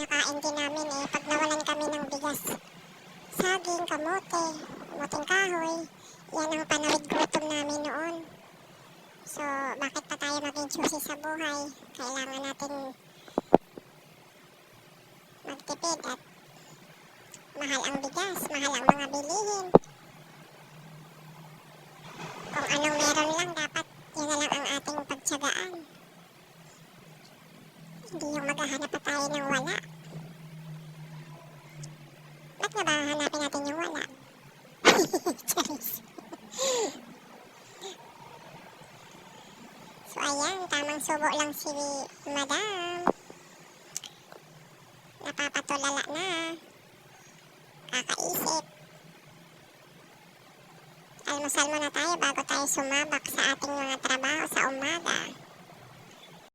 kinakain din namin eh. Pag nawalan kami ng bigas, saging, kamote, kamuting kahoy, yan ang panawid gutom namin noon. So, bakit pa tayo maging choosy sa buhay? Kailangan natin magtipid at mahal ang bigas, mahal ang mga bilihin. Kung anong meron lang, dapat yun na lang ang ating pagtiyagaan. Hindi yung maghahanap pa tayo ng wala. Ba't nga ba hanapin natin yung wala? Charis. So ayan, tamang subo lang si Madam. Napapatulala na. Kakaisip. Almusal muna tayo bago tayo sumabak sa ating mga trabaho sa umaga.